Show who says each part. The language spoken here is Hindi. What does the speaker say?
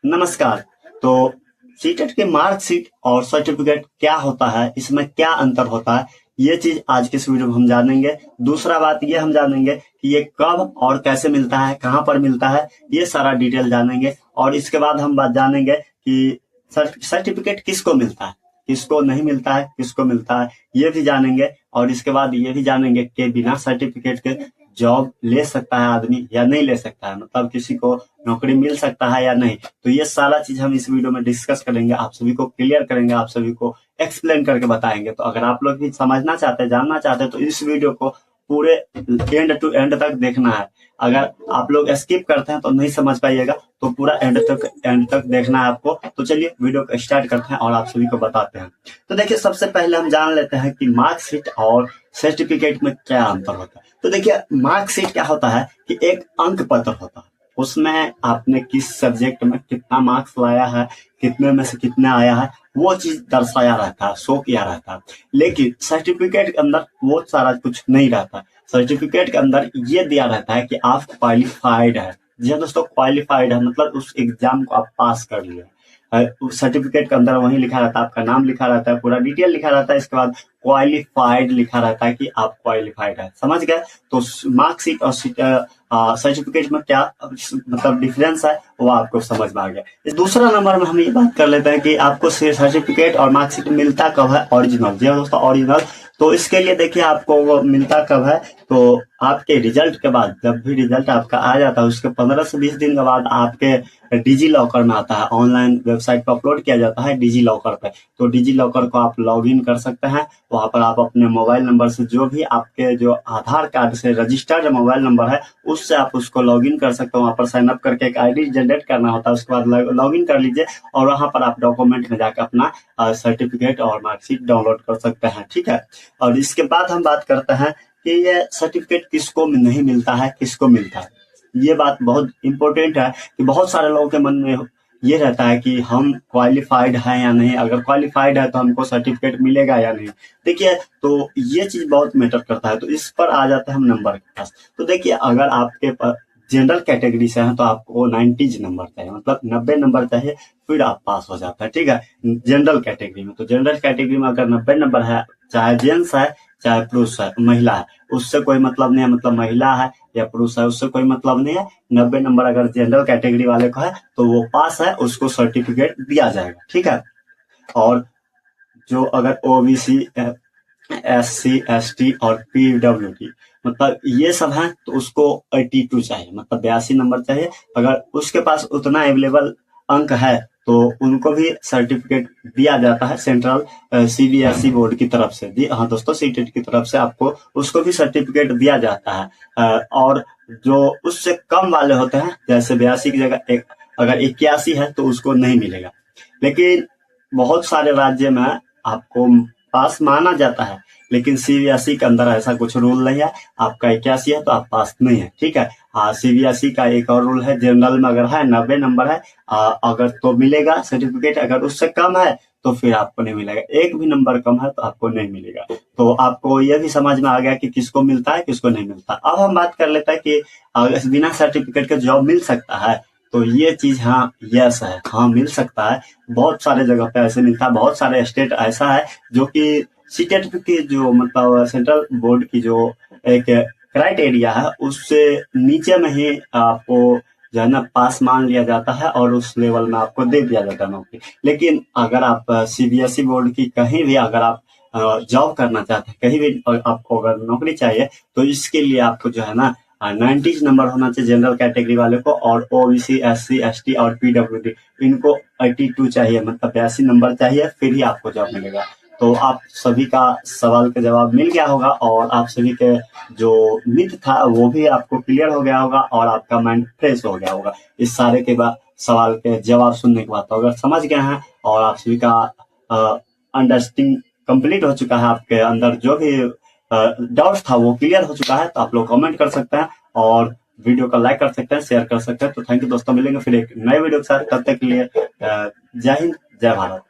Speaker 1: नमस्कार। तो सीटेट के मार्कशीट और सर्टिफिकेट क्या होता है, इसमें क्या अंतर होता है, ये चीज आज के इस वीडियो में हम जानेंगे। दूसरा बात ये हम जानेंगे कि ये कब और कैसे मिलता है, कहाँ पर मिलता है, ये सारा डिटेल जानेंगे। और इसके बाद हम बात जानेंगे कि सर्टिफिकेट किसको मिलता है, किसको नहीं मिलता है, किसको मिलता है, ये भी जानेंगे। और इसके बाद ये भी जानेंगे कि बिना सर्टिफिकेट के जॉब ले सकता है आदमी या नहीं ले सकता है, मतलब किसी को नौकरी मिल सकता है या नहीं। तो ये सारा चीज हम इस वीडियो में डिस्कस करेंगे, आप सभी को क्लियर करेंगे, आप सभी को एक्सप्लेन करके बताएंगे। तो अगर आप लोग भी समझना चाहते हैं, जानना चाहते हैं, तो इस वीडियो को पूरे एंड टू एंड तक देखना है। अगर आप लोग स्किप करते हैं तो नहीं समझ पाइएगा, तो पूरा एंड तक देखना है आपको। तो चलिए वीडियो को स्टार्ट करते हैं और आप सभी को बताते हैं। तो देखिए, सबसे पहले हम जान लेते हैं कि मार्कशीट और सर्टिफिकेट में क्या अंतर होता है। तो देखिए, मार्कशीट क्या होता है कि एक अंक पत्र होता है, उसमें आपने किस सब्जेक्ट में कितना मार्क्स लाया है, कितने में से कितना आया है, वो चीज दर्शाया रहता है, शो किया रहता है। लेकिन सर्टिफिकेट के अंदर वो सारा कुछ नहीं रहता। सर्टिफिकेट के अंदर ये दिया रहता है कि आप क्वालिफाइड है। जी हाँ दोस्तों, क्वालिफाइड है मतलब उस एग्जाम को आप पास कर लिए। सर्टिफिकेट के अंदर वही लिखा रहता है, आपका नाम लिखा रहता है, पूरा डिटेल लिखा रहता है। इसके बाद क्वालिफाइड लिखा रहता है कि आप क्वालिफाइड है। समझ गए? तो मार्कशीट और सर्टिफिकेट में क्या मतलब डिफरेंस है, वो आपको समझ में आ गया। दूसरा नंबर में हम ये बात कर लेते हैं कि आपको सर्टिफिकेट और मार्कशीट मिलता कब है। ओरिजिनल, जी हाँ दोस्तों, ओरिजिनल। तो इसके लिए देखिए, आपको वो मिलता कब है, तो आपके रिजल्ट के बाद, जब भी रिजल्ट आपका आ जाता है उसके 15 से 20 दिन के बाद आपके डिजी लॉकर में आता है। ऑनलाइन वेबसाइट पर अपलोड किया जाता है डिजी लॉकर पे। तो डिजी लॉकर को आप लॉग इन कर सकते हैं। वहां पर आप अपने मोबाइल नंबर से, जो भी आपके जो आधार कार्ड से रजिस्टर्ड मोबाइल नंबर है, उससे आप उसको लॉग इन कर सकते हो। वहां पर साइन अप करके एक आईडी जनरेट करना होता है, उसके बाद लॉग इन कर लीजिए और वहां पर आप डॉक्यूमेंट में जाकर अपना सर्टिफिकेट और मार्कशीट डाउनलोड कर सकते हैं। ठीक है। और इसके बाद हम बात करते हैं कि ये सर्टिफिकेट किसको नहीं मिलता है, किसको मिलता है। ये बात बहुत इंपॉर्टेंट है कि बहुत सारे लोगों के मन में ये रहता है कि हम क्वालिफाइड हैं या नहीं, अगर क्वालिफाइड है तो हमको सर्टिफिकेट मिलेगा या नहीं। देखिए, तो ये चीज बहुत मैटर करता है। तो इस पर आ जाते हैं हम नंबर के पास। तो देखिए, अगर आपके पास जनरल कैटेगरी से हैं तो आपको 90 नंबर चाहिए, मतलब 90 नंबर चाहिए, फिर आप पास हो जाता है। ठीक है, जनरल कैटेगरी में। तो जनरल कैटेगरी में अगर 90 नंबर है, चाहे जेंट्स है चाहे पुरुष है, महिला है, उससे कोई मतलब नहीं है। मतलब महिला है या पुरुष है, उससे कोई मतलब नहीं है। 90 नंबर अगर जनरल कैटेगरी वाले को है तो वो पास है, उसको सर्टिफिकेट दिया जाएगा। ठीक है। और जो अगर ओबीसी, एससी, एसटी और पीडब्ल्यूडी, मतलब ये सब हैं, तो उसको 82 चाहिए, मतलब 82 नंबर चाहिए। अगर उसके पास उतना अवेलेबल अंक है तो उनको भी सर्टिफिकेट दिया जाता है सेंट्रल सीबीएसई बोर्ड की तरफ से। जी हाँ दोस्तों, सीटेट की तरफ से आपको उसको भी सर्टिफिकेट दिया जाता है। और जो उससे कम वाले होते हैं, जैसे 82 की जगह अगर 81 है तो उसको नहीं मिलेगा। लेकिन बहुत सारे राज्य में आपको पास माना जाता है, लेकिन सीबीएसई के अंदर ऐसा कुछ रूल नहीं है। आपका 81 है तो आप पास नहीं है। ठीक है। हाँ, सीबीएसई का एक और रूल है, जनरल में अगर है 90 नंबर है अगर तो मिलेगा सर्टिफिकेट, अगर उससे कम है तो फिर आपको नहीं मिलेगा। एक भी नंबर कम है तो आपको नहीं मिलेगा। तो आपको यह भी समझ में आ गया कि किसको मिलता है, किसको नहीं मिलता। अब हम बात कर लेते हैं कि बिना सर्टिफिकेट के जॉब मिल सकता है। तो ये चीज हाँ, यस है, हाँ मिल सकता है। बहुत सारे जगह पे ऐसे मिलता है, बहुत सारे स्टेट ऐसा है जो कि सीटेट की जो मतलब सेंट्रल बोर्ड की जो एक क्राइटेरिया है, उससे नीचे में ही आपको जो है ना पास मान लिया जाता है और उस लेवल में आपको दे दिया जाता है नौकरी। लेकिन अगर आप सीबीएसई बोर्ड की कहीं भी अगर आप जॉब करना चाहते हैं, कहीं भी आपको अगर नौकरी चाहिए, तो इसके लिए आपको जो है ना 90 नंबर होना चाहिए जनरल कैटेगरी वाले को, और ओबीसी, एससी, एसटी और पीडब्ल्यूडी इनको 82 चाहिए, मतलब 82 नंबर चाहिए, फिर ही आपको जॉब मिलेगा। तो आप सभी का सवाल का जवाब मिल गया होगा और आप सभी के जो मिथ था वो भी आपको क्लियर हो गया होगा और आपका माइंड फ्रेश हो गया होगा इस सारे के बाद सवाल के जवाब सुनने के बाद। तो अगर समझ गए हैं और आप सभी का अंडरस्टैंडिंग कंप्लीट हो चुका है, आपके अंदर जो भी डाउट्स था वो क्लियर हो चुका है, तो आप लोग कमेंट कर सकते हैं और वीडियो को लाइक कर सकते हैं, शेयर कर सकते हैं। तो थैंक यू दोस्तों, मिलेंगे फिर एक नए वीडियो के साथ। तब तक के लिए जय हिंद, जय भारत।